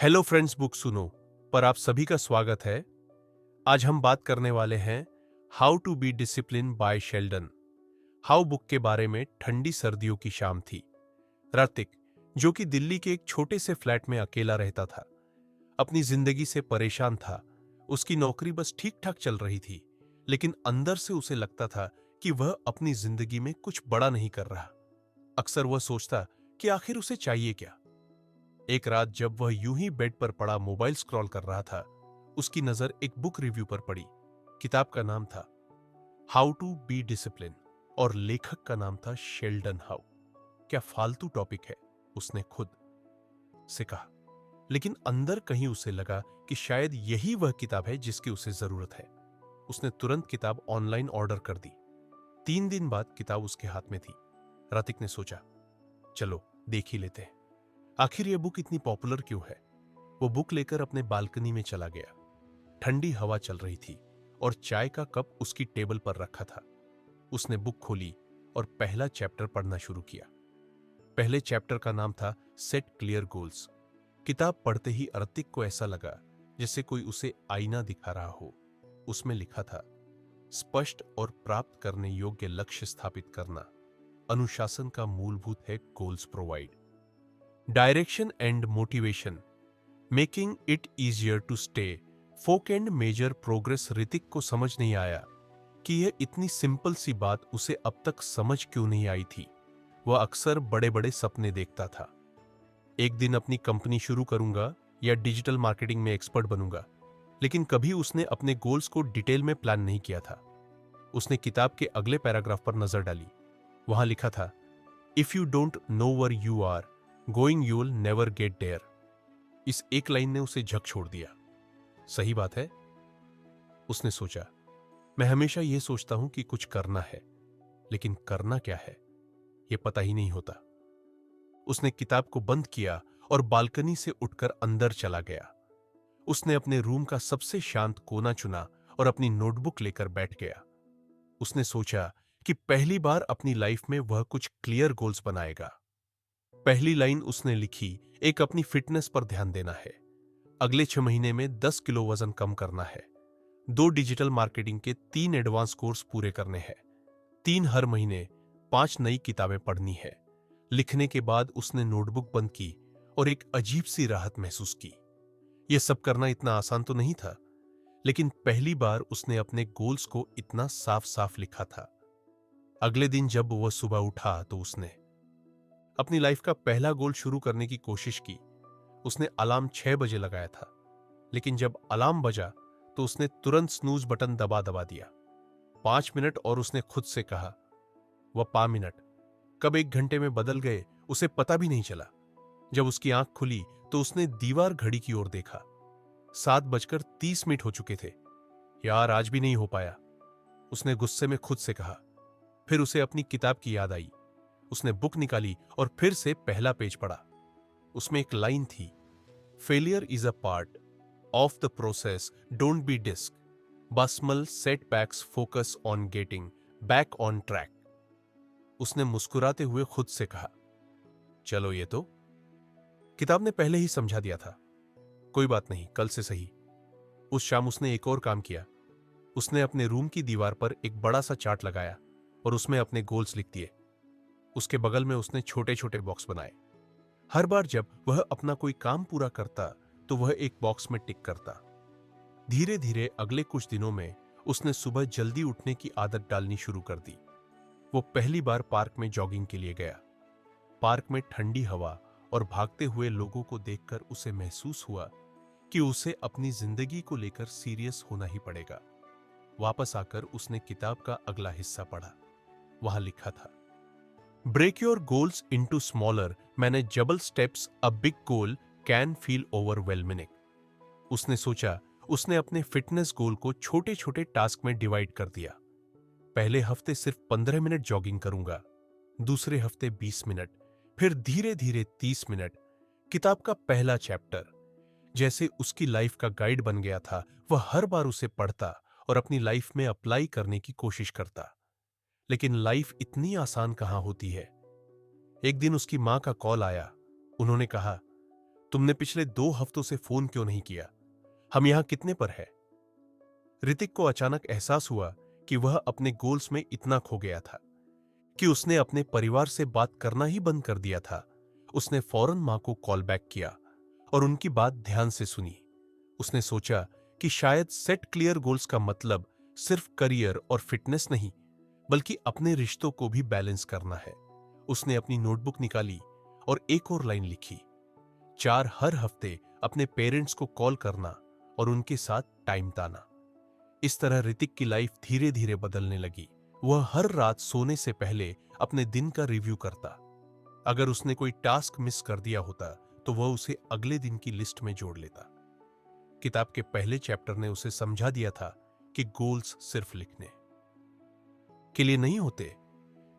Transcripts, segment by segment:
Hello friends, book सुनो पर आप सभी का स्वागत है। आज हम बात करने वाले हैं how to be discipline by Sheldon. How book के बारे में। ठंडी सर्दियों की शाम थी। ऋतिक, जो कि दिल्ली के एक छोटे से फ्लैट में अकेला रहता था, अपनी जिंदगी से परेशान था। उसकी नौकरी बस ठीक ठाक चल रही थी, लेकिन अंदर से उसे लगता था कि वह अपनी जिंदगी में कुछ बड़ा नहीं कर रहा। अक्सर वह सोचता कि आखिर उसे चाहिए क्या। एक रात जब वह यूं ही बेड पर पड़ा मोबाइल स्क्रॉल कर रहा था, उसकी नजर एक बुक रिव्यू पर पड़ी। किताब का नाम था हाउ टू बी डिसिप्लिन और लेखक का नाम था शेल्डन हाउ। क्या फालतू टॉपिक है, उसने खुद से कहा। लेकिन अंदर कहीं उसे लगा कि शायद यही वह किताब है जिसकी उसे जरूरत है। उसने तुरंत किताब ऑनलाइन ऑर्डर कर दी। 3 दिन बाद किताब उसके हाथ में थी। रतिक ने सोचा, चलो देख ही लेते हैं, आखिर यह बुक इतनी पॉपुलर क्यों है। वो बुक लेकर अपने बालकनी में चला गया। ठंडी हवा चल रही थी और चाय का कप उसकी टेबल पर रखा था। उसने बुक खोली और पहला चैप्टर पढ़ना शुरू किया। पहले चैप्टर का नाम था सेट क्लियर गोल्स। किताब पढ़ते ही ऋतिक को ऐसा लगा जैसे कोई उसे आईना दिखा रहा हो। उसमें लिखा था, स्पष्ट और प्राप्त करने योग्य लक्ष्य स्थापित करना अनुशासन का मूलभूत है। Goals provide direction and motivation, making it easier to stay focus and measure progress. Hrithik को समझ नहीं आया कि यह इतनी सिंपल सी बात उसे अब तक समझ क्यों नहीं आई थी। वह अक्सर बड़े बड़े सपने देखता था। एक दिन अपनी कंपनी शुरू करूंगा या डिजिटल मार्केटिंग में एक्सपर्ट बनूंगा, लेकिन कभी उसने अपने गोल्स को डिटेल में प्लान नहीं किया था। उसने किताब के अगले पैराग्राफ पर नजर डाली। वहां लिखा था, if you don't know where you are going you will never get there. इस एक लाइन ने उसे झक छोड़ दिया। सही बात है, उसने सोचा। मैं हमेशा यह सोचता हूं कि कुछ करना है, लेकिन करना क्या है यह पता ही नहीं होता। उसने किताब को बंद किया और बालकनी से उठकर अंदर चला गया। उसने अपने रूम का सबसे शांत कोना चुना और अपनी नोटबुक लेकर बैठ गया। उसने सोचा कि पहली बार अपनी लाइफ में वह कुछ क्लियर गोल्स बनाएगा। पहली लाइन उसने लिखी, एक अपनी फिटनेस पर ध्यान देना है। अगले 6 महीने में 10 किलो वजन कम करना है। 2 डिजिटल मार्केटिंग के 3 एडवांस कोर्स पूरे करने हैं। 3 हर महीने 5 नई किताबें पढ़नी है। लिखने के बाद उसने नोटबुक बंद की और एक अजीब सी राहत महसूस की। यह सब करना इतना आसान तो नहीं था, लेकिन पहली बार उसने अपने गोल्स को इतना साफ साफ लिखा था। अगले दिन जब वह सुबह उठा तो उसने अपनी लाइफ का पहला गोल शुरू करने की कोशिश की। उसने अलार्म 6 बजे लगाया था, लेकिन जब अलार्म बजा तो उसने तुरंत स्नूज बटन दबा दबा दिया। 5 मिनट और उसने खुद से कहा, वह 5 मिनट कब 1 घंटे में बदल गए उसे पता भी नहीं चला। जब उसकी आंख खुली तो उसने दीवार घड़ी की ओर देखा। 7:30 हो चुके थे। यार, आज भी नहीं हो पाया, उसने गुस्से में खुद से कहा। फिर उसे अपनी किताब की याद आई। उसने बुक निकाली और फिर से पहला पेज पढ़ा। उसमें एक लाइन थी, failure is a part of the process, don't be discouraged बसमल setbacks, focus on getting back on track. उसने मुस्कुराते हुए खुद से कहा, चलो ये तो किताब ने पहले ही समझा दिया था, कोई बात नहीं, कल से सही। उस शाम उसने एक और काम किया। उसने अपने रूम की दीवार पर एक बड़ा सा चार्ट लगाया और उसमें अपने गोल्स लिख दिए। उसके बगल में उसने छोटे छोटे बॉक्स बनाए। हर बार जब वह अपना कोई काम पूरा करता तो वह एक बॉक्स में टिक करता। धीरे धीरे अगले कुछ दिनों में उसने सुबह जल्दी उठने की आदत डालनी शुरू कर दी। वो पहली बार पार्क में जॉगिंग के लिए गया। पार्क में ठंडी हवा और भागते हुए लोगों को देखकर उसे महसूस हुआ कि उसे अपनी जिंदगी को लेकर सीरियस होना ही पड़ेगा। वापस आकर उसने किताब का अगला हिस्सा पढ़ा। वहां लिखा था, break your goals into smaller manageable steps, a big goal can feel overwhelming. उसने सोचा, उसने अपने फिटनेस गोल को छोटे छोटे टास्क में डिवाइड कर दिया। पहले हफ्ते सिर्फ 15 मिनट जॉगिंग करूंगा, दूसरे हफ्ते 20 मिनट, फिर धीरे धीरे 30 मिनट। किताब का पहला चैप्टर जैसे उसकी लाइफ का गाइड बन गया था। वह हर बार उसे पढ़ता और अपनी लाइफ में अप्लाई करने की कोशिश करता। लेकिन लाइफ इतनी आसान कहां होती है। एक दिन उसकी मां का कॉल आया। उन्होंने कहा, तुमने पिछले 2 हफ्तों से फोन क्यों नहीं किया? हम यहां कितने पर है? ऋतिक को अचानक एहसास हुआ कि वह अपने गोल्स में इतना खो गया था कि उसने अपने परिवार से बात करना ही बंद कर दिया था। उसने फौरन मां को कॉल बैक किया और उनकी बात ध्यान से सुनी। उसने सोचा कि शायद सेट क्लियर गोल्स का मतलब सिर्फ करियर और फिटनेस नहीं, बल्कि अपने रिश्तों को भी बैलेंस करना है। उसने अपनी नोटबुक निकाली और एक और लाइन लिखी, 4 हर हफ्ते अपने पेरेंट्स को कॉल करना और उनके साथ टाइम ताना। इस तरह ऋतिक की लाइफ धीरे धीरे बदलने लगी। वह हर रात सोने से पहले अपने दिन का रिव्यू करता। अगर उसने कोई टास्क मिस कर दिया होता तो वह उसे अगले दिन की लिस्ट में जोड़ लेता। किताब के पहले चैप्टर ने उसे समझा दिया था कि गोल्स सिर्फ लिखने के लिए नहीं होते,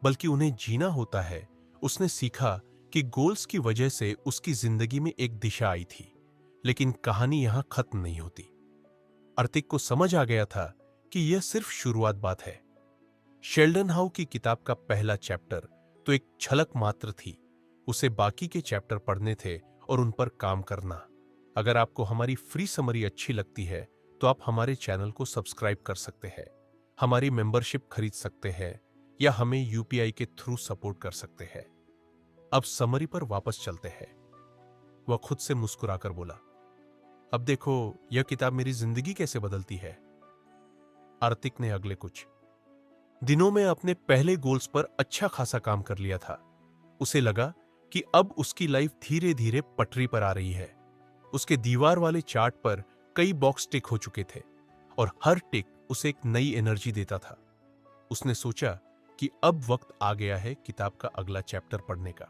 बल्कि उन्हें जीना होता है। उसने सीखा कि गोल्स की वजह से उसकी जिंदगी में एक दिशा आई थी, लेकिन कहानी यहां खत्म नहीं होती। अर्तिक को समझ आ गया था कि यह सिर्फ शुरुआत बात है। शेल्डन हाउ की किताब का पहला चैप्टर तो एक झलक मात्र थी। उसे बाकी के चैप्टर पढ़ने थे और उन पर काम करना। अगर आपको हमारी फ्री समरी अच्छी लगती है तो आप हमारे चैनल को सब्सक्राइब कर सकते हैं, हमारी मेंबरशिप खरीद सकते हैं या हमें यूपीआई के थ्रू सपोर्ट कर सकते हैं। अब समरी पर वापस चलते हैं। वह खुद से मुस्कुराकर बोला, अब देखो यह किताब मेरी जिंदगी कैसे बदलती है। आर्तिक ने अगले कुछ दिनों में अपने पहले गोल्स पर अच्छा खासा काम कर लिया था। उसे लगा कि अब उसकी लाइफ धीरे धीरे पटरी पर आ रही है। उसके दीवार वाले चार्ट पर कई बॉक्स टिक हो चुके थे और हर टिक उसे एक नई एनर्जी देता था। उसने सोचा कि अब वक्त आ गया है किताब का अगला चैप्टर पढ़ने का।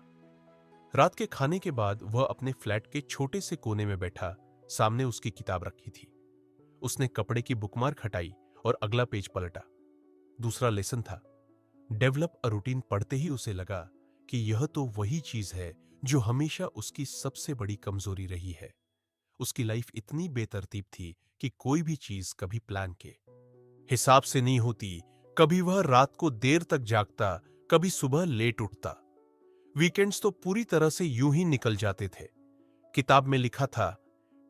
रात के खाने के बाद वह अपने फ्लैट के छोटे से कोने में बैठा। सामने उसकी किताब रखी थी। उसने कपड़े की बुकमार्क हटाई और अगला पेज पलटा। दूसरा लेसन था, डेवलप अ रूटीन। पढ़ते ही उसे लगा कि यह तो वही चीज है जो हमेशा उसकी सबसे बड़ी कमजोरी रही है। उसकी लाइफ इतनी बेतरतीब थी कि कोई भी चीज कभी प्लान के हिसाब से नहीं होती। कभी वह रात को देर तक जागता, कभी सुबह लेट उठता। वीकेंड्स तो पूरी तरह से यूं ही निकल जाते थे। किताब में लिखा था,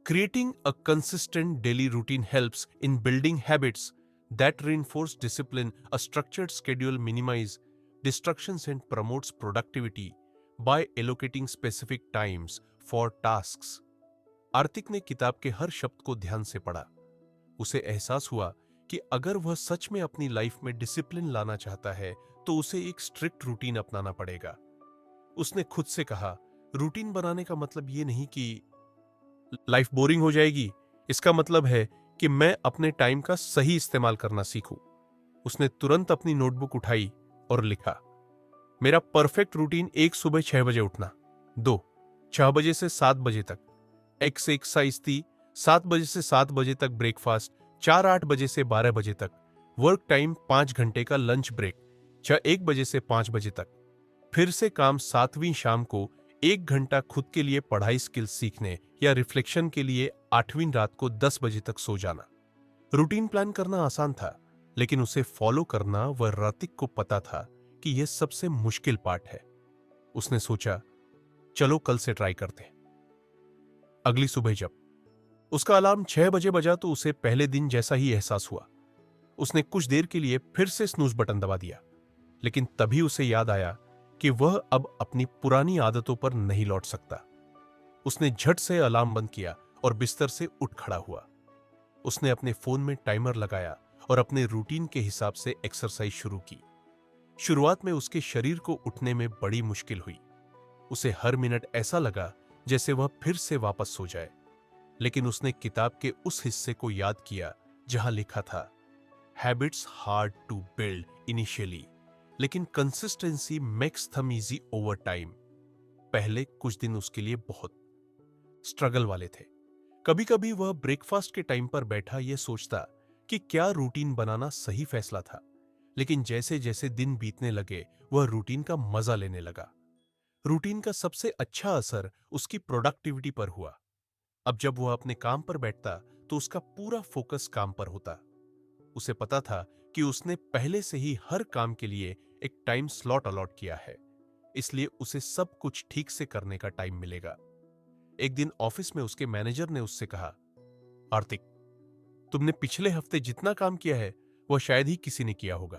creating a consistent daily routine helps in building habits that reinforce discipline. A structured schedule minimizes distractions and promotes productivity by allocating specific times for tasks. आर्तिक ने किताब के हर शब्द को ध्यान से पढ़ा। उसे एहसास हुआ कि अगर वह सच में अपनी लाइफ में डिसिप्लिन लाना चाहता है तो उसे एक स्ट्रिक्ट रूटीन अपनाना पड़ेगा। उसने खुद से कहा, रूटीन बनाने का मतलब यह नहीं कि लाइफ बोरिंग हो जाएगी। इसका मतलब है कि मैं अपने टाइम का सही इस्तेमाल करना सीखूं। उसने तुरंत अपनी नोटबुक उठाई और लिखा, मेरा परफेक्ट रूटीन: 1 सुबह 6 बजे उठना, 2 6 बजे से 7 बजे तक एक्सरसाइज, 7 बजे से 7 बजे तक ब्रेकफास्ट, 4 8 बजे से 12 बजे तक वर्क टाइम, 5 घंटे का लंच ब्रेक, 6 1 बजे से 5 बजे तक फिर से काम, 7वीं शाम को 1 घंटा खुद के लिए पढ़ाई, स्किल्स सीखने या रिफ्लेक्शन के लिए, 8वीं रात को 10 बजे तक सो जाना। रूटीन प्लान करना आसान था, लेकिन उसे फॉलो करना, वह ऋतिक को पता था कि यह सबसे मुश्किल पार्ट है। उसने सोचा, चलो कल से ट्राई करते हैं। अगली सुबह जब उसका अलार्म 6 बजे बजा तो उसे पहले दिन जैसा ही एहसास हुआ। उसने कुछ देर के लिए फिर से स्नूज बटन दबा दिया, लेकिन तभी उसे याद आया कि वह अब अपनी पुरानी आदतों पर नहीं लौट सकता। उसने झट से अलार्म बंद किया और बिस्तर से उठ खड़ा हुआ। उसने अपने फोन में टाइमर लगाया और अपने रूटीन के हिसाब से एक्सरसाइज शुरू की। शुरुआत में उसके शरीर को उठने में बड़ी मुश्किल हुई। उसे हर मिनट ऐसा लगा जैसे वह फिर से वापस सो जाए। लेकिन उसने किताब के उस हिस्से को याद किया जहां लिखा था, habits hard to build initially, लेकिन consistency makes them easy over time. पहले कुछ दिन उसके लिए बहुत स्ट्रगल वाले थे। कभी कभी वह ब्रेकफास्ट के टाइम पर बैठा यह सोचता कि क्या रूटीन बनाना सही फैसला था, लेकिन जैसे जैसे दिन बीतने लगे वह रूटीन का मजा लेने लगा। रूटीन का सबसे अच्छा असर उसकी प्रोडक्टिविटी पर हुआ। अब जब वह अपने काम पर बैठता तो उसका पूरा फोकस काम पर होता। उसे पता था कि उसने पहले से ही हर काम के लिए एक टाइम स्लॉट अलॉट किया है, इसलिए उसे सब कुछ ठीक से करने का टाइम मिलेगा। एक दिन ऑफिस में उसके मैनेजर ने उससे कहा, आर्थिक, तुमने पिछले हफ्ते जितना काम किया है वह शायद ही किसी ने किया होगा।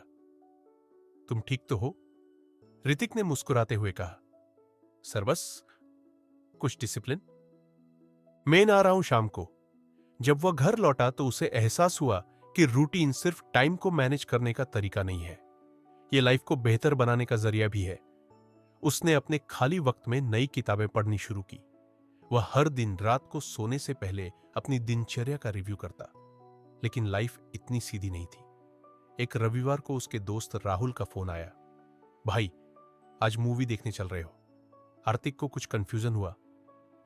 तुम ठीक तो हो? ऋतिक ने मुस्कुराते हुए कहा, सर बस कुछ डिसिप्लिन। मैं आ रहा हूं शाम को। जब वह घर लौटा तो उसे एहसास हुआ कि रूटीन सिर्फ टाइम को मैनेज करने का तरीका नहीं है, यह लाइफ को बेहतर बनाने का जरिया भी है। उसने अपने खाली वक्त में नई किताबें पढ़नी शुरू की। वह हर दिन रात को सोने से पहले अपनी दिनचर्या का रिव्यू करता। लेकिन लाइफ इतनी सीधी नहीं थी। एक रविवार को उसके दोस्त राहुल का फोन आया, भाई आज मूवी देखने चल रहे हो? आर्थिक को कुछ कंफ्यूजन हुआ।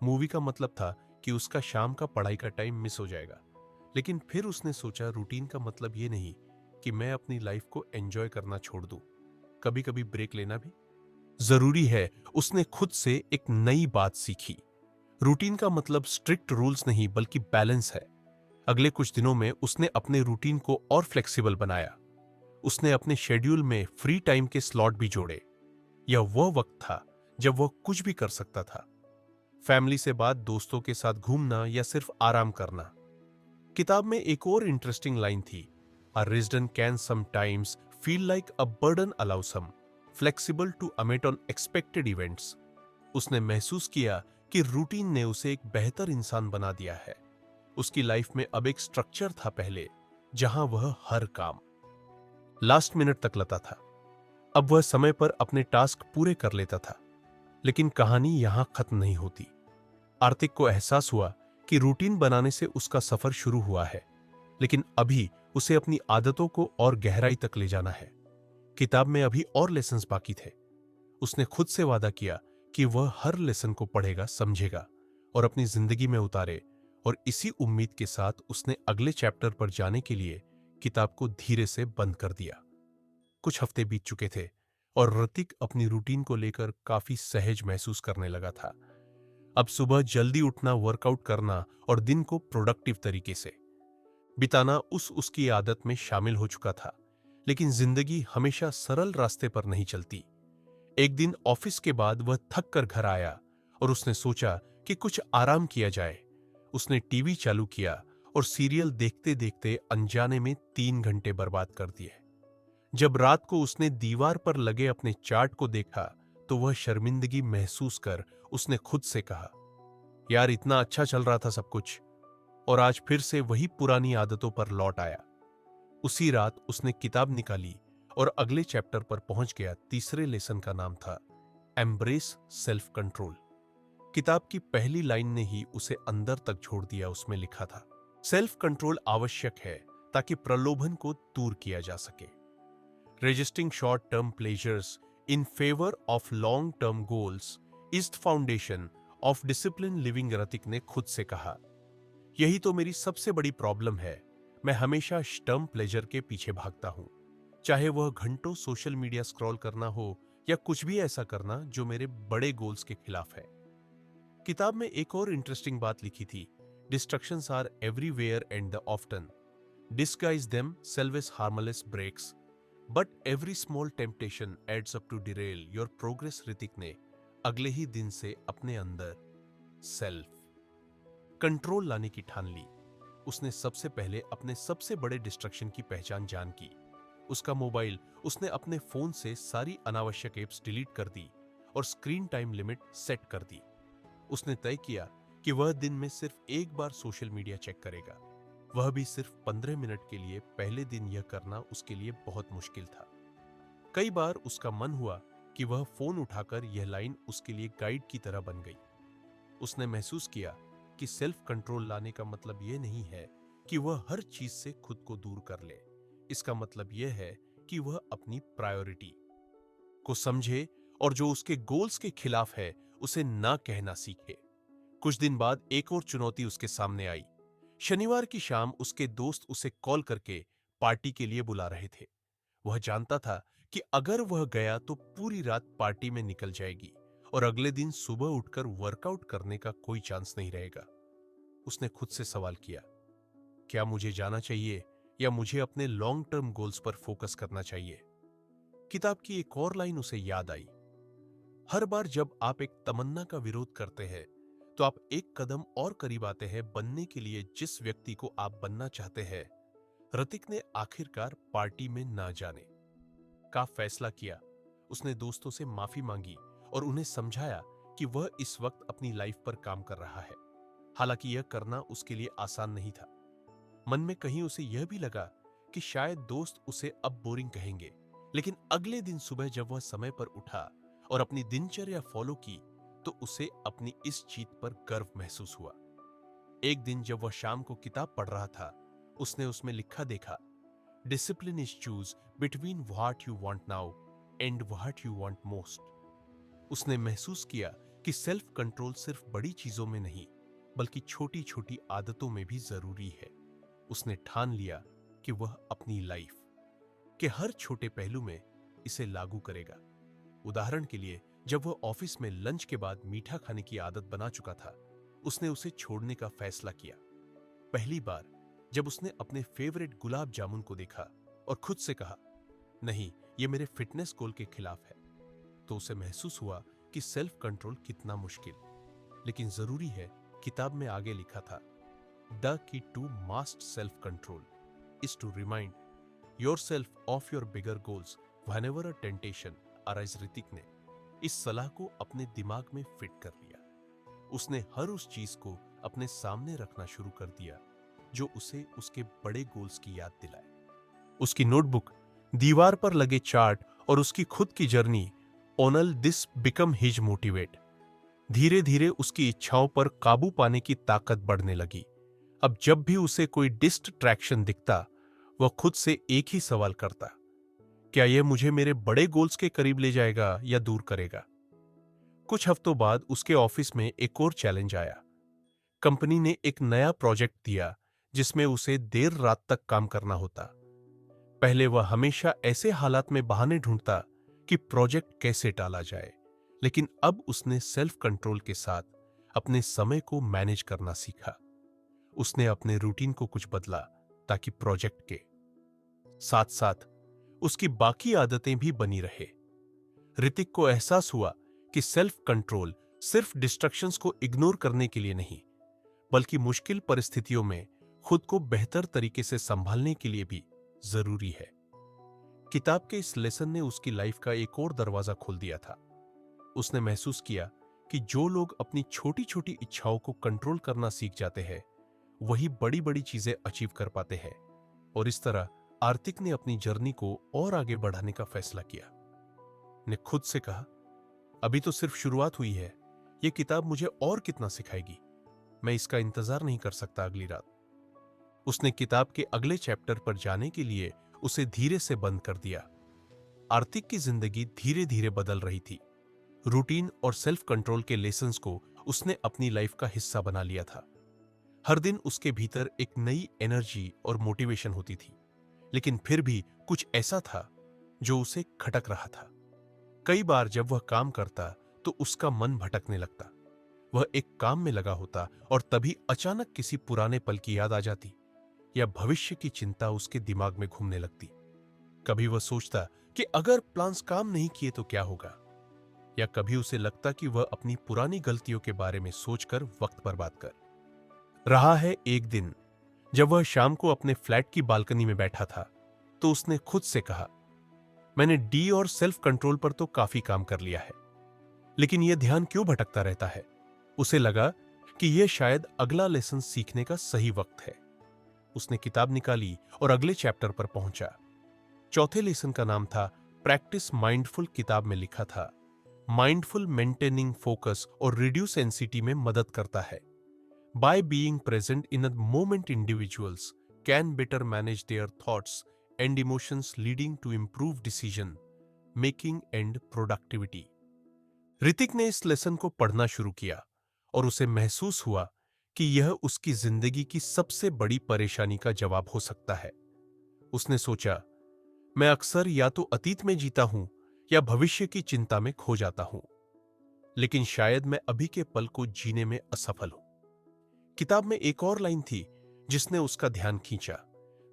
मूवी का मतलब था कि उसका शाम का पढ़ाई का टाइम मिस हो जाएगा। लेकिन फिर उसने सोचा, रूटीन का मतलब यह नहीं कि मैं अपनी लाइफ को एंजॉय करना छोड़ दूं। कभी कभी ब्रेक लेना भी जरूरी है। उसने खुद से एक नई बात सीखी। रूटीन का मतलब स्ट्रिक्ट रूल्स नहीं बल्कि बैलेंस है। अगले कुछ दिनों में उसने अपने रूटीन को और फ्लेक्सिबल बनाया। उसने अपने शेड्यूल में फ्री टाइम के स्लॉट भी जोड़े। यह वह वक्त था जब वह कुछ भी कर सकता था, फैमिली से बात, दोस्तों के साथ घूमना या सिर्फ आराम करना। किताब में एक और इंटरेस्टिंग लाइन थी, a resident can sometimes feel like a burden allows him flexible to अमेट ऑन एक्सपेक्टेड इवेंट्स। उसने महसूस किया कि रूटीन ने उसे एक बेहतर इंसान बना दिया है। उसकी लाइफ में अब एक स्ट्रक्चर था पहले, जहां वह हर काम लास्ट मिनट तक लाता था। अब वह समय पर अपने टास्क पूरे कर लेता था। लेकिन कहानी यहां खत्म नहीं होती। आर्थिक को एहसास हुआ कि रूटीन बनाने से उसका सफर शुरू हुआ है, लेकिन अभी उसे अपनी आदतों को और गहराई तक ले जाना है। किताब में अभी और लेसन्स बाकी थे। उसने खुद से वादा किया कि वह हर लेसन को पढ़ेगा, समझेगा और अपनी जिंदगी में उतारे। और इसी उम्मीद के साथ उसने अगले चैप्टर पर जाने के लिए किताब को धीरे से बंद कर दिया। कुछ हफ्ते बीत चुके थे और ऋतिक अपनी रूटीन को लेकर काफी सहज महसूस करने लगा था। अब सुबह जल्दी उठना, वर्कआउट करना और दिन को प्रोडक्टिव तरीके से बिताना उसकी आदत में शामिल हो चुका था। लेकिन जिंदगी हमेशा सरल रास्ते पर नहीं चलती। एक दिन ऑफिस के बाद वह थक कर घर आया और उसने सोचा कि कुछ आराम किया जाए। उसने टीवी चालू किया और सीरियल देखते देखते अनजाने में 3 घंटे बर्बाद कर दिए। जब रात को उसने दीवार पर लगे अपने चार्ट को देखा तो वह शर्मिंदगी महसूस कर उसने खुद से कहा, यार इतना अच्छा चल रहा था सब कुछ, और आज फिर से वही पुरानी आदतों पर लौट आया। उसी रात उसने किताब निकाली और अगले चैप्टर पर पहुंच गया। तीसरे लेसन का नाम था एम्ब्रेस सेल्फ कंट्रोल। किताब की पहली लाइन ने ही उसे अंदर तक छोड़ दिया। उसमें लिखा था, सेल्फ कंट्रोल आवश्यक है ताकि प्रलोभन को दूर किया जा सके। Resisting short term pleasures in favour of long term goals is the foundation of discipline living, Hrithik ने खुद से कहा। यही तो मेरी सबसे बड़ी प्रॉब्लम है। मैं हमेशा टर्म प्लेजर के पीछे भागता हूं, चाहे वह घंटों सोशल मीडिया स्क्रॉल करना हो या कुछ भी ऐसा करना जो मेरे बड़े गोल्स के खिलाफ है। किताब में एक और इंटरेस्टिंग बात लिखी थी, distractions are everywhere and they often disguise themselves harmless breaks but every small temptation adds up to derail your progress. Hrithik ने अगले ही दिन से अपने अंदर सेल्फ कंट्रोल लाने की ठान ली। उसने सबसे पहले अपने सबसे बड़े डिस्ट्रक्शन की पहचान जान की, उसका मोबाइल। उसने अपने फोन से सारी अनावश्यक एप्स डिलीट कर दी और स्क्रीन टाइम लिमिट सेट कर दी। उसने तय किया कि वह दिन में सिर्फ एक बार सोशल मीडिया चेक करेगा, वह भी सिर्फ 15 मिनट के लिए। पहले दिन यह करना उसके लिए बहुत मुश्किल था। कई बार उसका मन हुआ कि वह फोन उठाकर यह लाइन उसके लिए गाइड की तरह बन गई। उसने महसूस किया कि सेल्फ कंट्रोल लाने का मतलब यह नहीं है कि वह हर चीज से खुद को दूर कर ले। इसका मतलब यह है कि वह अपनी प्रायोरिटी को समझे और जो उसके गोल्स के खिलाफ है उसे ना कहना सीखे। कुछ दिन बाद एक और चुनौती उसके सामने आई। शनिवार की शाम उसके दोस्त उसे कॉल करके पार्टी के लिए बुला रहे थे। वह जानता था कि अगर वह गया तो पूरी रात पार्टी में निकल जाएगी और अगले दिन सुबह उठकर वर्कआउट करने का कोई चांस नहीं रहेगा। उसने खुद से सवाल किया, क्या मुझे जाना चाहिए या मुझे अपने लॉन्ग टर्म गोल्स पर फोकस करना चाहिए? किताब की एक और लाइन उसे याद आई, हर बार जब आप एक तमन्ना का विरोध करते हैं तो आप एक कदम और करीब आते हैं बनने के लिए जिस व्यक्ति को आप बनना चाहते हैं। ऋतिक ने आखिरकार पार्टी में ना जाने का फैसला किया। उसने दोस्तों से माफी मांगी और उन्हें समझाया कि वह इस वक्त अपनी लाइफ पर काम कर रहा है। हालांकि यह करना उसके लिए आसान नहीं था। मन में कहीं उसे यह भी लगा कि शायद दोस्त उसे अब बोरिंग कहेंगे, लेकिन अगले दिन सुबह जब वह समय पर उठा और अपनी दिनचर्या फॉलो की तो उसे अपनी इस जीत पर गर्व महसूस हुआ। एक दिन जब वह शाम को किताब पढ़ रहा था, उसने उसमें लिखा देखा, discipline is choose between what you want now and what you want most. उसने महसूस किया कि सेल्फ कंट्रोल सिर्फ बड़ी चीजों में नहीं बल्कि छोटी छोटी आदतों में भी जरूरी है। उसने ठान लिया कि वह अपनी लाइफ के हर छोटे पहलू में इसे लागू करेगा। उदाहरण के लिए, जब वह ऑफिस में लंच के बाद मीठा खाने की आदत बना चुका था, उसने उसे छोड़ने का फैसला किया। पहली बार जब उसने अपने फेवरेट गुलाब जामुन को देखा और खुद से कहा, नहीं, यह मेरे फिटनेस गोल के खिलाफ है, तो उसे महसूस हुआ कि सेल्फ कंट्रोल कितना मुश्किल लेकिन जरूरी है। किताब में आगे लिखा था, the key to master self control is to remind yourself of your bigger goals whenever a temptation arises. Hrithik ने इस सलाह को अपने दिमाग में फिट कर लिया। उसने हर उस चीज को अपने सामने रखना शुरू कर दिया जो उसे उसके बड़े गोल्स की याद दिलाए। उसकी नोटबुक, दीवार पर लगे चार्ट और उसकी खुद की जर्नी ओनल दिस बिकम हिज मोटिवेट। धीरे धीरे उसकी इच्छाओं पर काबू पाने की ताकत बढ़ने लगी। अब जब भी उसे कोई डिस्ट्रैक्शन दिखता, वह खुद से एक ही सवाल करता, क्या यह मुझे मेरे बड़े गोल्स के करीब ले जाएगा या दूर करेगा। कुछ हफ्तों बाद उसके ऑफिस में एक और चैलेंज आया। कंपनी ने एक नया प्रोजेक्ट दिया जिसमें उसे देर रात तक काम करना होता। पहले वह हमेशा ऐसे हालात में बहाने ढूंढता कि प्रोजेक्ट कैसे टाला जाए, लेकिन अब उसने सेल्फ कंट्रोल के साथ अपने समय को मैनेज करना सीखा। उसने अपने रूटीन को कुछ बदला ताकि प्रोजेक्ट के साथ साथ उसकी बाकी आदतें भी बनी रहे। ऋतिक को एहसास हुआ कि सेल्फ कंट्रोल सिर्फ डिस्ट्रैक्शंस को इग्नोर करने के लिए नहीं, बल्कि मुश्किल परिस्थितियों में खुद को बेहतर तरीके से संभालने के लिए भी जरूरी है। किताब के इस लेसन ने उसकी लाइफ का एक और दरवाजा खोल दिया था। उसने महसूस किया कि जो लोग अपनी छोटी छोटी इच्छाओं को कंट्रोल करना सीख जाते हैं, वही बड़ी बड़ी चीजें अचीव कर पाते हैं। और इस तरह आर्तिक ने अपनी जर्नी को और आगे बढ़ाने का फैसला किया। ने खुद से कहा, अभी तो सिर्फ शुरुआत हुई है, यह किताब मुझे और कितना सिखाएगी। मैं इसका इंतजार नहीं कर सकता अगली रात। उसने किताब के अगले चैप्टर पर जाने के लिए उसे धीरे से बंद कर दिया। आर्तिक की जिंदगी धीरे धीरे बदल रही थी। रूटीन और सेल्फ कंट्रोल के लेसन्स को उसने अपनी लाइफ का हिस्सा बना लिया था। हर दिन उसके भीतर एक नई एनर्जी और मोटिवेशन होती थी, लेकिन फिर भी कुछ ऐसा था जो उसे खटक रहा था। कई बार जब वह काम करता तो उसका मन भटकने लगता। वह एक काम में लगा होता और तभी अचानक किसी पुराने पल की याद आ जाती या भविष्य की चिंता उसके दिमाग में घूमने लगती। कभी वह सोचता कि अगर प्लान्स काम नहीं किए तो क्या होगा, या कभी उसे लगता कि वह अपनी पुरानी गलतियों के बारे में सोचकर वक्त बर्बाद कर रहा है। एक दिन जब वह शाम को अपने फ्लैट की बालकनी में बैठा था तो उसने खुद से कहा, मैंने डी और सेल्फ कंट्रोल पर तो काफी काम कर लिया है, लेकिन यह ध्यान क्यों भटकता रहता है। उसे लगा कि यह शायद अगला लेसन सीखने का सही वक्त है। उसने किताब निकाली और अगले चैप्टर पर पहुंचा। चौथे लेसन का नाम था प्रैक्टिस माइंडफुल। किताब में लिखा था, माइंडफुल मेंटेनिंग फोकस और रिड्यूस एंजाइटी में मदद करता है। By being present in a moment, individuals can better manage their thoughts and emotions, leading to improve decision making and productivity. Hrithik ने इस लेसन को पढ़ना शुरू किया और उसे महसूस हुआ कि यह उसकी जिंदगी की सबसे बड़ी परेशानी का जवाब हो सकता है। उसने सोचा, मैं अक्सर या तो अतीत में जीता हूं या भविष्य की चिंता में खो जाता हूं, लेकिन शायद मैं अभी के पल को जीने में असफल हूं। किताब में एक और लाइन थी जिसने उसका ध्यान खींचा,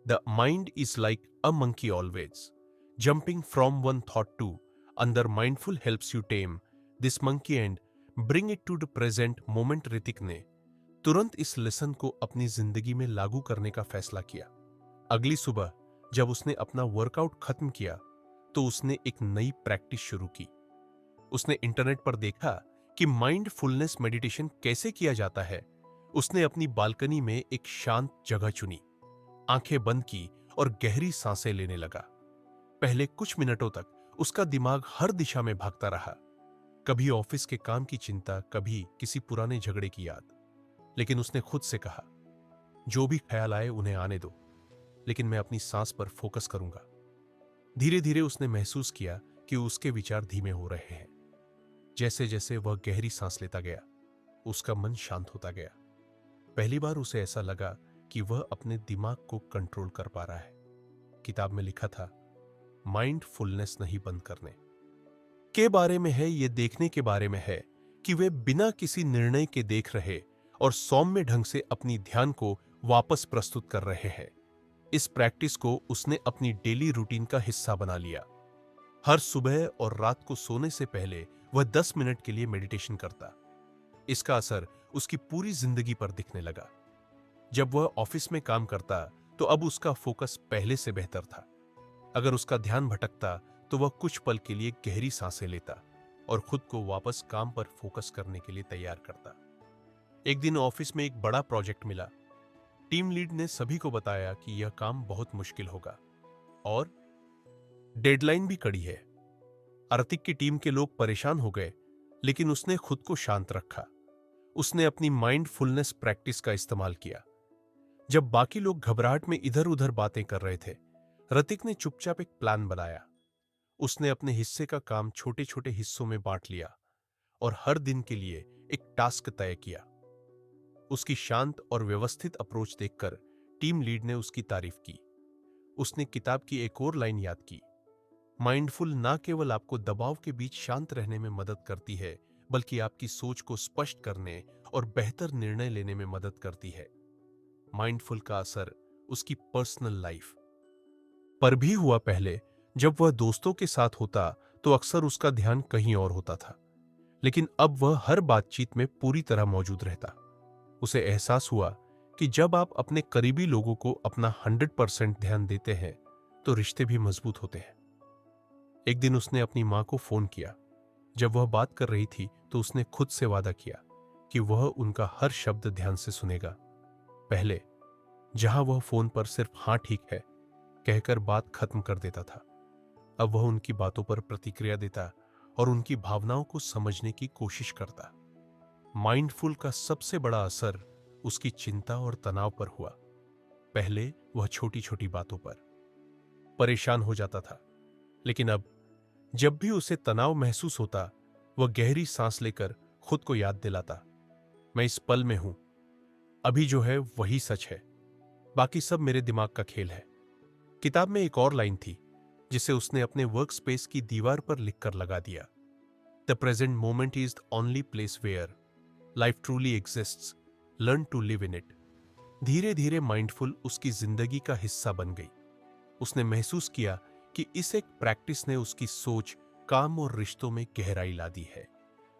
the mind is like a monkey always jumping from one thought to another, mindfulness helps you tame this monkey and bring it to the present moment. Hrithik ने तुरंत इस लेसन को अपनी जिंदगी में लागू करने का फैसला किया। अगली सुबह जब उसने अपना वर्कआउट खत्म किया तो उसने एक नई प्रैक्टिस शुरू की। उसने इंटरनेट पर देखा कि माइंडफुलनेस मेडिटेशन कैसे किया जाता है। उसने अपनी बालकनी में एक शांत जगह चुनी, आंखें बंद की और गहरी सांसें लेने लगा। पहले कुछ मिनटों तक उसका दिमाग हर दिशा में भागता रहा, कभी ऑफिस के काम की चिंता, कभी किसी पुराने झगड़े की याद। लेकिन उसने खुद से कहा, जो भी ख्याल आए उन्हें आने दो, लेकिन मैं अपनी सांस पर फोकस करूंगा। धीरे धीरे उसने महसूस किया कि उसके विचार धीमे हो रहे हैं। जैसे जैसे वह गहरी सांस लेता गया, उसका मन शांत होता गया। पहली बार उसे ऐसा लगा कि वह अपने दिमाग को कंट्रोल कर पा रहा है। किताब में लिखा था, माइंडफुलनेस नहीं बंद करने के बारे में है, यह देखने के बारे में है कि वे बिना किसी निर्णय के देख रहे और सौम्य ढंग से अपनी ध्यान को वापस प्रस्तुत कर रहे हैं। इस प्रैक्टिस को उसने अपनी डेली रूटीन का हिस्सा बना लिया। हर सुबह और रात को सोने से पहले वह 10 मिनट के लिए मेडिटेशन करता। इसका असर उसकी पूरी जिंदगी पर दिखने लगा। जब वह ऑफिस में काम करता तो अब उसका फोकस पहले से बेहतर था। अगर उसका ध्यान भटकता तो वह कुछ पल के लिए गहरी सांसें लेता और खुद को वापस काम पर फोकस करने के लिए तैयार करता। एक दिन ऑफिस में एक बड़ा प्रोजेक्ट मिला। टीम लीड ने सभी को बताया कि यह काम बहुत मुश्किल होगा और डेडलाइन भी कड़ी है। आरतिक की टीम के लोग परेशान हो गए, लेकिन उसने खुद को शांत रखा। उसने अपनी माइंडफुलनेस प्रैक्टिस का इस्तेमाल किया। जब बाकी लोग घबराहट में इधर उधर बातें कर रहे थे, ऋतिक ने चुपचाप एक प्लान बनाया। उसने अपने हिस्से का काम छोटे छोटे हिस्सों में बांट लिया और हर दिन के लिए एक टास्क तय किया। उसकी शांत और व्यवस्थित अप्रोच देखकर टीम लीड ने उसकी तारीफ की। उसने किताब की एक और लाइन याद की, माइंडफुल ना केवल आपको दबाव के बीच शांत रहने में मदद करती है, बल्कि आपकी सोच को स्पष्ट करने और बेहतर निर्णय लेने में मदद करती है। माइंडफुल का असर उसकी पर्सनल लाइफ पर भी हुआ। पहले जब वह दोस्तों के साथ होता तो अक्सर उसका ध्यान कहीं और होता था, लेकिन अब वह हर बातचीत में पूरी तरह मौजूद रहता। उसे एहसास हुआ कि जब आप अपने करीबी लोगों को अपना 100% ध्यान देते हैं तो रिश्ते भी मजबूत होते हैं। एक दिन उसने अपनी मां को फोन किया। जब वह बात कर रही थी तो उसने खुद से वादा किया कि वह उनका हर शब्द ध्यान से सुनेगा। पहले जहां वह फोन पर सिर्फ हाँ ठीक है कहकर बात खत्म कर देता था, अब वह उनकी बातों पर प्रतिक्रिया देता और उनकी भावनाओं को समझने की कोशिश करता। माइंडफुल का सबसे बड़ा असर उसकी चिंता और तनाव पर हुआ। पहले वह छोटी छोटी बातों पर परेशान हो जाता था, लेकिन अब जब भी उसे तनाव महसूस होता, वह गहरी सांस लेकर खुद को याद दिलाता, मैं इस पल में हूं, अभी जो है वही सच है, बाकी सब मेरे दिमाग का खेल है। किताब में एक और लाइन थी जिसे उसने अपने वर्क स्पेस की दीवार पर लिखकर लगा दिया, the present moment is the only place where life truly exists, learn to live in it. धीरे धीरे माइंडफुल उसकी जिंदगी का हिस्सा बन गई। उसने महसूस किया कि इस एक प्रैक्टिस ने उसकी सोच, काम और रिश्तों में गहराई ला दी है।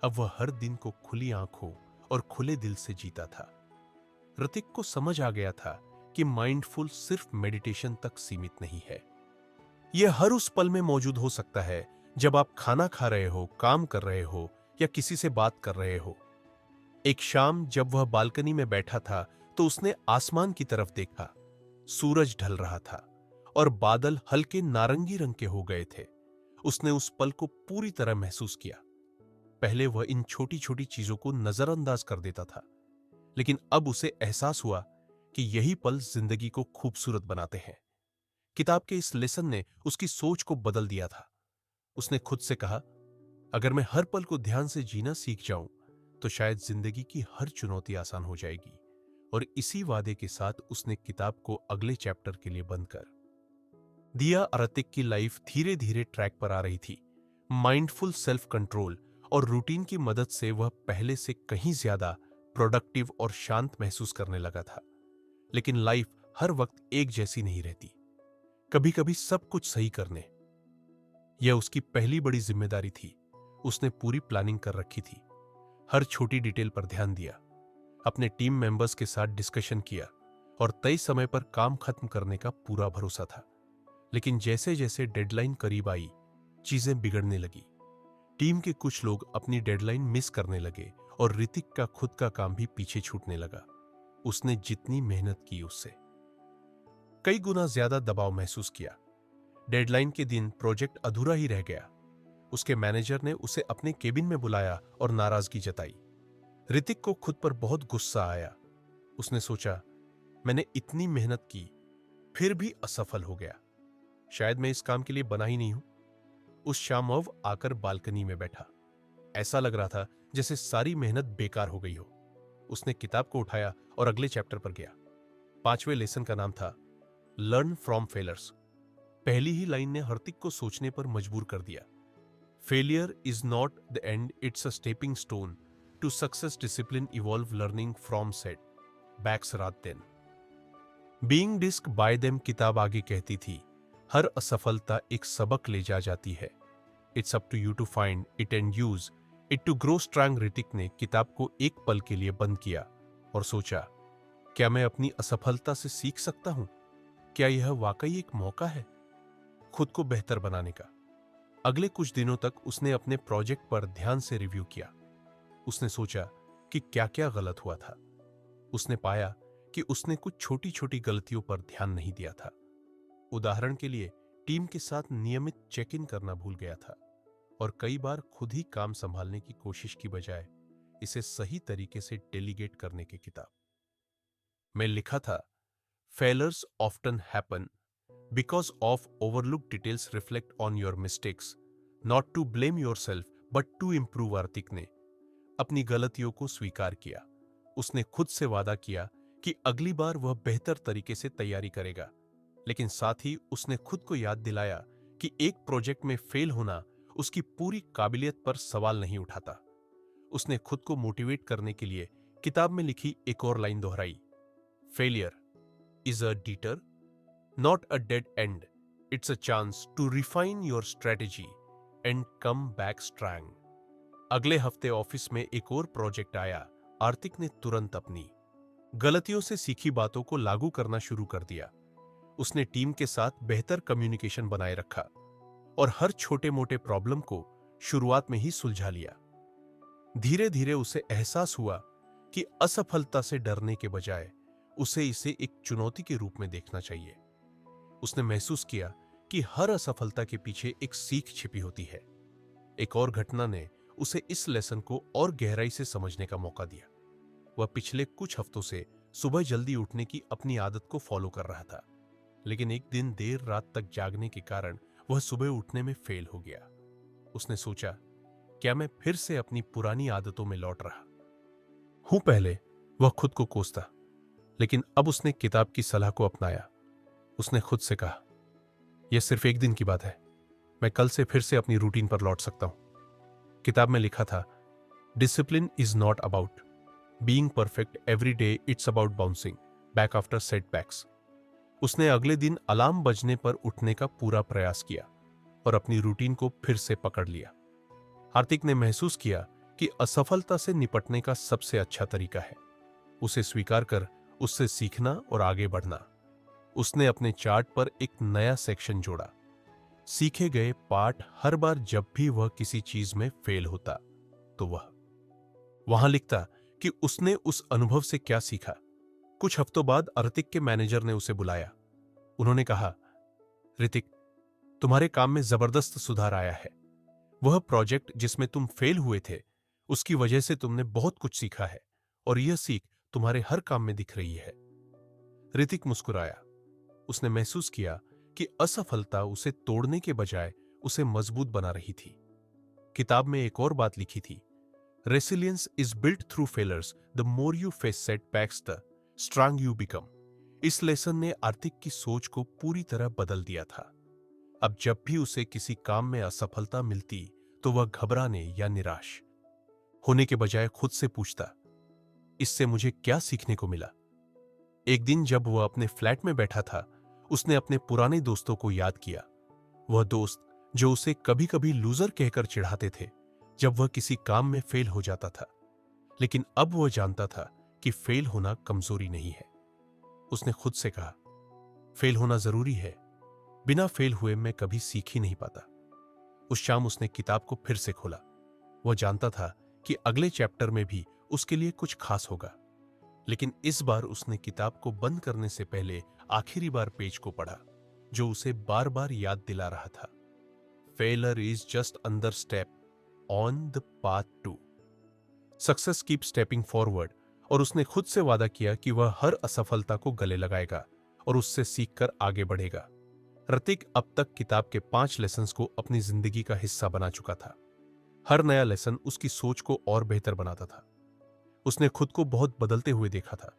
अब वह हर दिन को खुली आंखों और खुले दिल से जीता था। ऋतिक को समझ आ गया था कि माइंडफुल सिर्फ मेडिटेशन तक सीमित नहीं है। यह हर उस पल में मौजूद हो सकता है जब आप खाना खा रहे हो, काम कर रहे हो या किसी से बात कर रहे हो। एक शाम जब वह बालकनी में बैठा था तो उसने आसमान की तरफ देखा। सूरज ढल रहा था और बादल हल्के नारंगी रंग के हो गए थे। उसने उस पल को पूरी तरह महसूस किया। पहले वह इन छोटी छोटी चीजों को नजरअंदाज कर देता था, लेकिन अब उसे एहसास हुआ कि यही पल जिंदगी को खूबसूरत बनाते हैं। किताब के इस लेसन ने उसकी सोच को बदल दिया था। उसने खुद से कहा, अगर मैं हर पल को ध्यान से जीना सीख जाऊं तो शायद जिंदगी की हर चुनौती आसान हो जाएगी। और इसी वादे के साथ उसने किताब को अगले चैप्टर के लिए बंद कर दिया। ऋतिक की लाइफ धीरे धीरे ट्रैक पर आ रही थी। माइंडफुल सेल्फ कंट्रोल और रूटीन की मदद से वह पहले से कहीं ज्यादा प्रोडक्टिव और शांत महसूस करने लगा था। लेकिन लाइफ हर वक्त एक जैसी नहीं रहती। कभी कभी सब कुछ सही करने यह उसकी पहली बड़ी जिम्मेदारी थी। उसने पूरी प्लानिंग कर रखी थी। हर छोटी डिटेल पर ध्यान दिया, अपने टीम मेंबर्स के साथ डिस्कशन किया और तय समय पर काम खत्म करने का पूरा भरोसा था। लेकिन जैसे जैसे डेडलाइन करीब आई, चीजें बिगड़ने लगी। टीम के कुछ लोग अपनी डेडलाइन मिस करने लगे और ऋतिक का खुद का काम भी पीछे छूटने लगा। उसने जितनी मेहनत की उससे कई गुना ज्यादा दबाव महसूस किया। डेडलाइन के दिन प्रोजेक्ट अधूरा ही रह गया। उसके मैनेजर ने उसे अपने केबिन में बुलाया और नाराजगी जताई। ऋतिक को खुद पर बहुत गुस्सा आया। उसने सोचा, मैंने इतनी मेहनत की फिर भी असफल हो गया। शायद मैं इस काम के लिए बना ही नहीं हूं। उस शाम वह आकर बालकनी में बैठा। ऐसा लग रहा था जैसे सारी मेहनत बेकार हो गई हो। उसने किताब को उठाया और अगले चैप्टर पर गया। 5वें लेसन का नाम था लर्न फ्रॉम फेलर्स। पहली ही लाइन ने हर्तिक को सोचने पर मजबूर कर दिया। Failure is not the end, it's a stepping stone to success, discipline, इवॉल्व, learning from setbacks rather than being discouraged by them. किताब आगे कहती थी, हर असफलता एक सबक ले जाती है। It's up to you to find it and use it to grow strong. Hrithik ने किताब को एक पल के लिए बंद किया और सोचा, क्या मैं अपनी असफलता से सीख सकता हूं? क्या यह वाकई एक मौका है खुद को बेहतर बनाने का? अगले कुछ दिनों तक उसने अपने प्रोजेक्ट पर ध्यान से रिव्यू किया। उसने सोचा कि क्या क्या गलत हुआ था। उसने पाया कि उसने कुछ छोटी छोटी गलतियों पर ध्यान नहीं दिया था। उदाहरण के लिए, टीम के साथ नियमित चेक इन करना भूल गया था और कई बार खुद ही काम संभालने की कोशिश की बजाय इसे सही तरीके से डेलीगेट करने की किताब में लिखा था, failures often happen because of overlook details, reflect on your mistakes, not to blame yourself but to improve. Hrithik ने अपनी गलतियों को स्वीकार किया। उसने खुद से वादा किया कि अगली बार वह बेहतर तरीके से तैयारी करेगा। लेकिन साथ ही उसने खुद को याद दिलाया कि एक प्रोजेक्ट में फेल होना उसकी पूरी काबिलियत पर सवाल नहीं उठाता। उसने खुद को मोटिवेट करने के लिए किताब में लिखी एक और लाइन दोहराई, failure is a detour, not a dead end, it's a chance to refine your strategy and come back strong. अगले हफ्ते ऑफिस में एक और प्रोजेक्ट आया। ऋतिक ने तुरंत अपनी गलतियों से सीखी बातों को लागू करना शुरू कर दिया। उसने टीम के साथ बेहतर कम्युनिकेशन बनाए रखा और हर छोटे मोटे प्रॉब्लम को शुरुआत में ही सुलझा लिया। धीरे धीरे उसे एहसास हुआ कि असफलता से डरने के बजाय उसे इसे एक चुनौती के रूप में देखना चाहिए। उसने महसूस किया कि हर असफलता के पीछे एक सीख छिपी होती है। एक और घटना ने उसे इस लेसन को और गहराई से समझने का मौका दिया। वह पिछले कुछ हफ्तों से सुबह जल्दी उठने की अपनी आदत को फॉलो कर रहा था, लेकिन एक दिन देर रात तक जागने के कारण वह सुबह उठने में फेल हो गया। उसने सोचा, क्या मैं फिर से अपनी पुरानी आदतों में लौट रहा हूं? पहले वह खुद को कोसता, लेकिन अब उसने किताब की सलाह को अपनाया। उसने खुद से कहा, यह सिर्फ एक दिन की बात है, मैं कल से फिर से अपनी रूटीन पर लौट सकता हूं। किताब में लिखा था, discipline is not about being perfect every day, it's about bouncing back after setbacks. उसने अगले दिन अलार्म बजने पर उठने का पूरा प्रयास किया और अपनी रूटीन को फिर से पकड़ लिया। ऋतिक ने महसूस किया कि असफलता से निपटने का सबसे अच्छा तरीका है उसे स्वीकार कर उससे सीखना और आगे बढ़ना। उसने अपने चार्ट पर एक नया सेक्शन जोड़ा, सीखे गए पाठ। हर बार जब भी वह किसी चीज में फेल होता तो वह वहां लिखता कि उसने उस अनुभव से क्या सीखा। कुछ हफ्तों बाद ऋतिक के मैनेजर ने उसे बुलाया। उन्होंने कहा, ऋतिक, तुम्हारे काम में जबरदस्त सुधार आया है। वह प्रोजेक्ट जिसमें तुम फेल हुए थे, उसकी वजह से तुमने बहुत कुछ सीखा है और यह सीख तुम्हारे हर काम में दिख रही है। ऋतिक मुस्कुराया। उसने महसूस किया कि असफलता उसे तोड़ने के बजाय उसे मजबूत बना रही थी। किताब में एक और बात लिखी थी, resilience is built through failures, the more you face setbacks the strong you become. इस लेसन ने ऋतिक की सोच को पूरी तरह बदल दिया था। अब जब भी उसे किसी काम में असफलता मिलती तो वह घबराने या निराश होने के बजाय खुद से पूछता, इससे मुझे क्या सीखने को मिला। एक दिन जब वह अपने फ्लैट में बैठा था, उसने अपने पुराने दोस्तों को याद किया। वह दोस्त जो उसे कभी कभी लूजर कहकर चिढ़ाते थे जब वह किसी काम में फेल हो जाता था। लेकिन अब वह जानता था कि फेल होना कमजोरी नहीं है। उसने खुद से कहा, फेल होना जरूरी है, बिना फेल हुए मैं कभी सीख ही नहीं पाता। उस शाम उसने किताब को फिर से खोला। वह जानता था कि अगले चैप्टर में भी उसके लिए कुछ खास होगा, लेकिन इस बार उसने किताब को बंद करने से पहले आखिरी बार पेज को पढ़ा, जो उसे बार बार याद दिला रहा था, failure is just another step on the path to success, keep stepping forward. और उसने खुद से वादा किया कि वह हर असफलता को गले लगाएगा और उससे सीखकर आगे बढ़ेगा। ऋतिक अब तक किताब के 5 लेसन्स को अपनी जिंदगी का हिस्सा बना चुका था। हर नया लेसन उसकी सोच को और बेहतर बनाता था। उसने खुद को बहुत बदलते हुए देखा था।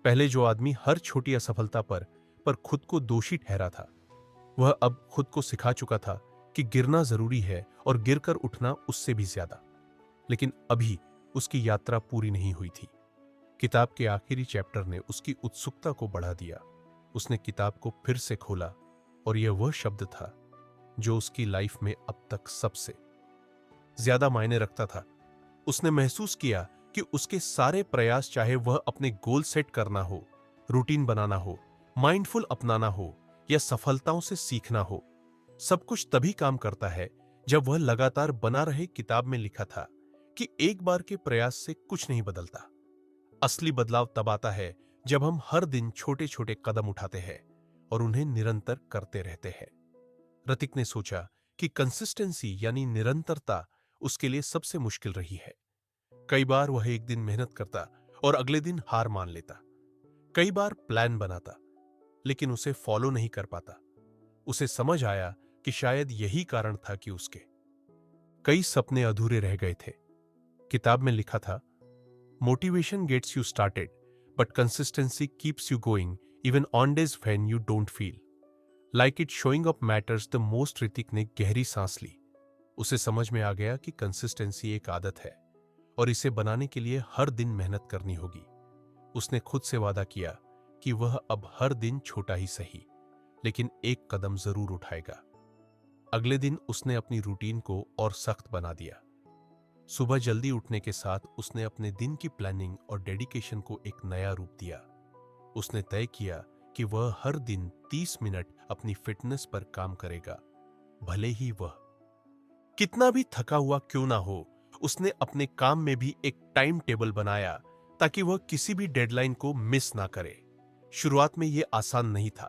पहले जो आदमी हर छोटी असफलता पर खुद को दोषी ठहरा था, वह अब खुद को सिखा चुका था कि गिरना जरूरी है और गिरकर उठना उससे भी ज्यादा। लेकिन अभी उसकी यात्रा पूरी नहीं हुई थी। किताब के आखिरी चैप्टर ने उसकी उत्सुकता को बढ़ा दिया। उसने किताब को फिर से खोला और यह वह शब्द था जो उसकी लाइफ में अब तक सबसे ज्यादा मायने रखता था। उसने महसूस किया कि उसके सारे प्रयास, चाहे वह अपने गोल सेट करना हो, रूटीन बनाना हो, माइंडफुल अपनाना हो या सफलताओं से सीखना हो, सब कुछ तभी काम करता है जब वह लगातार बना रहे। किताब में लिखा था कि एक बार के प्रयास से कुछ नहीं बदलता। असली बदलाव तब आता है जब हम हर दिन छोटे छोटे कदम उठाते हैं और उन्हें निरंतर करते रहते हैं। ऋतिक ने सोचा कि कंसिस्टेंसी यानी निरंतरता उसके लिए सबसे मुश्किल रही है। कई बार वह एक दिन मेहनत करता और अगले दिन हार मान लेता। कई बार प्लान बनाता, लेकिन उसे फॉलो नहीं कर पाता। उसे समझ आया कि शायद यही कारण था कि उसके कई सपने अधूरे रह गए थे। किताब में लिखा था, motivation gets you started but consistency keeps you going even on days when you don't feel like it showing up matters the most. Hrithik ने गहरी सांस ली। उसे समझ में आ गया कि कंसिस्टेंसी एक आदत है और इसे बनाने के लिए हर दिन मेहनत करनी होगी। उसने खुद से वादा किया कि वह अब हर दिन छोटा ही सही, लेकिन एक कदम जरूर उठाएगा। अगले दिन उसने अपनी रूटीन को और सख्त बना दिया। सुबह जल्दी उठने के साथ उसने अपने दिन की प्लानिंग और डेडिकेशन को एक नया रूप दिया। उसने तय किया कि वह हर दिन 30 मिनट अपनी फिटनेस पर काम करेगा, भले ही वह कितना भी थका हुआ क्यों ना हो। उसने अपने काम में भी एक टाइम टेबल बनाया ताकि वह किसी भी डेडलाइन को मिस ना करे। शुरुआत में यह आसान नहीं था।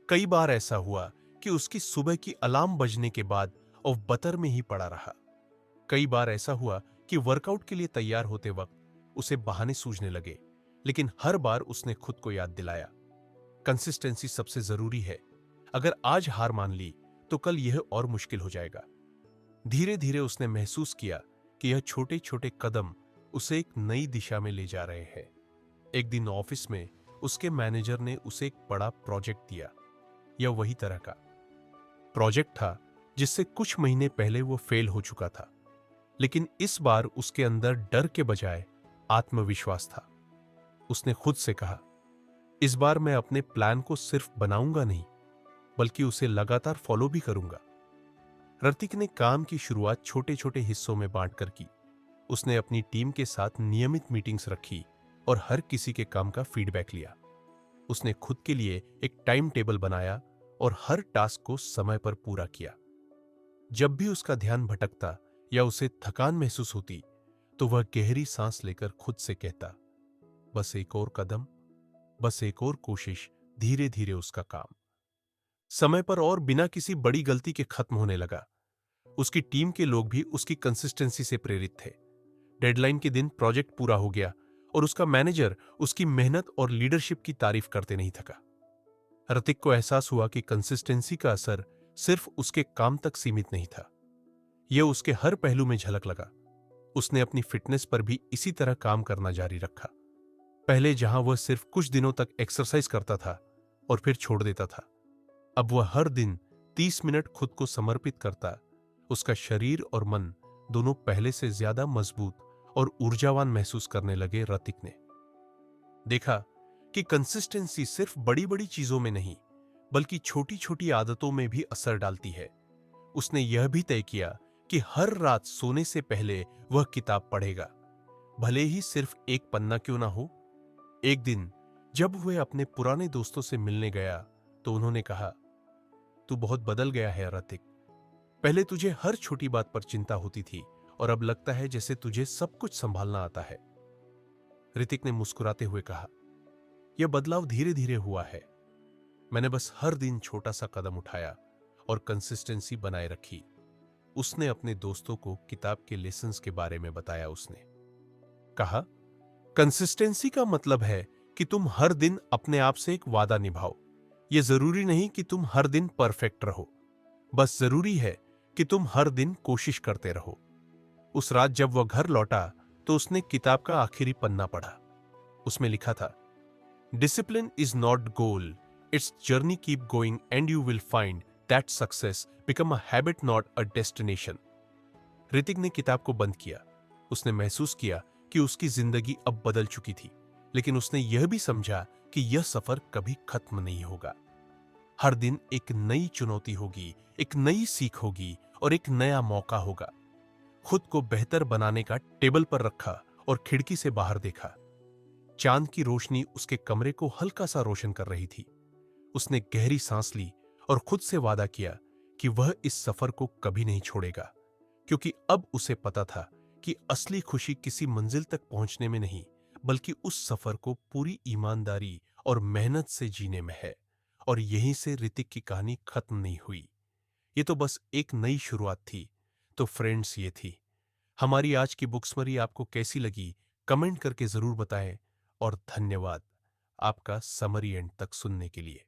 कई बार ऐसा हुआ कि उसकी सुबह की अलार्म बजने के बाद वह बतर में ही पड़ा रहा। कई बार ऐसा हुआ कि वर्कआउट के लिए तैयार होते वक्त उसे बहाने सूझने लगे, लेकिन हर बार उसने खुद को याद दिलाया, कंसिस्टेंसी सबसे जरूरी है। अगर आज हार मान ली तो कल यह और मुश्किल हो जाएगा। धीरे धीरे उसने महसूस किया कि यह छोटे छोटे कदम उसे एक नई दिशा में ले जा रहे हैं। एक दिन ऑफिस में उसके मैनेजर ने उसे एक बड़ा प्रोजेक्ट दिया। यह वही तरह का प्रोजेक्ट था जिससे कुछ महीने पहले वो फेल हो चुका था, लेकिन इस बार उसके अंदर डर के बजाय आत्मविश्वास था। उसने खुद से कहा, इस बार मैं अपने प्लान को सिर्फ बनाऊंगा नहीं, बल्कि उसे लगातार फॉलो भी करूंगा। ऋतिक ने काम की शुरुआत छोटे छोटे हिस्सों में बांटकर की। उसने अपनी टीम के साथ नियमित मीटिंग्स रखी और हर किसी के काम का फीडबैक लिया। उसने खुद के लिए एक टाइम टेबल बनाया और हर टास्क को समय पर पूरा किया। जब भी उसका ध्यान भटकता या उसे थकान महसूस होती, तो वह गहरी सांस लेकर खुद से कहता, बस एक और कदम, बस एक और कोशिश। धीरे धीरे उसका काम समय पर और बिना किसी बड़ी गलती के खत्म होने लगा। उसकी टीम के लोग भी उसकी कंसिस्टेंसी से प्रेरित थे। डेडलाइन के दिन प्रोजेक्ट पूरा हो गया और उसका मैनेजर उसकी मेहनत और लीडरशिप की तारीफ करते नहीं थका। ऋतिक को एहसास हुआ कि कंसिस्टेंसी का असर सिर्फ उसके काम तक सीमित नहीं था, यह उसके हर पहलू में झलक लगा। उसने अपनी फिटनेस पर भी इसी तरह काम करना जारी रखा। पहले जहां वह सिर्फ कुछ दिनों तक एक्सरसाइज करता था और फिर छोड़ देता था, अब वह हर दिन 30 मिनट खुद को समर्पित करता। उसका शरीर और मन दोनों पहले से ज्यादा मजबूत और ऊर्जावान महसूस करने लगे। ऋतिक ने देखा कि कंसिस्टेंसी सिर्फ बड़ी बड़ी चीजों में नहीं, बल्कि छोटी छोटी आदतों में भी असर डालती है। उसने यह भी तय किया कि हर रात सोने से पहले वह किताब पढ़ेगा। भले ही सिर्फ एक पन्ना क्यों ना हो। एक दिन जब वह अपने पुराने दोस्तों से मिलने गया तो उन्होंने कहा, तू बहुत बदल गया है ऋतिक। पहले तुझे हर छोटी बात पर चिंता होती थी और अब लगता है जैसे तुझे सब कुछ संभालना आता है। ऋतिक ने मुस्कुराते हुए कहा, यह बदलाव धीरे धीरे हुआ है। मैंने बस हर दिन छोटा सा कदम उठाया और कंसिस्टेंसी बनाए रखी। उसने अपने दोस्तों को किताब के लेसन्स के बारे में बताया। उसने कहा, कंसिस्टेंसी का मतलब है कि तुम हर दिन अपने आप से एक वादा निभाओ। यह जरूरी नहीं कि तुम हर दिन परफेक्ट रहो, बस जरूरी है कि तुम हर दिन कोशिश करते रहो। उस रात जब वह घर लौटा तो उसने किताब का आखिरी पन्ना पढ़ा। उसमें लिखा था, discipline is not goal, it's journey keep going and you will find that success become a habit not a destination. Hrithik ने किताब को बंद किया। उसने महसूस किया कि उसकी जिंदगी अब बदल चुकी थी, लेकिन उसने यह भी समझा कि यह सफर कभी खत्म नहीं होगा। हर दिन एक नई चुनौती होगी, एक नई सीख होगी और एक नया मौका होगा। खुद को बेहतर बनाने का टेबल पर रखा और खिड़की से बाहर देखा। चांद की रोशनी उसके कमरे को हल्का सा रोशन कर रही थी। उसने गहरी सांस ली और खुद से वादा किया कि वह इस सफर को कभी नहीं छोड़ेगा, क्योंकि अब उसे पता था कि असली खुशी किसी मंजिल तक पहुंचने में नहीं, बल्कि उस सफर को पूरी ईमानदारी और मेहनत से जीने में है। और यहीं से ऋतिक की कहानी खत्म नहीं हुई। ये तो बस एक नई शुरुआत थी। तो फ्रेंड्स, ये थी हमारी आज की बुक्समरी। आपको कैसी लगी कमेंट करके जरूर बताएं। और धन्यवाद आपका समरी एंड तक सुनने के लिए।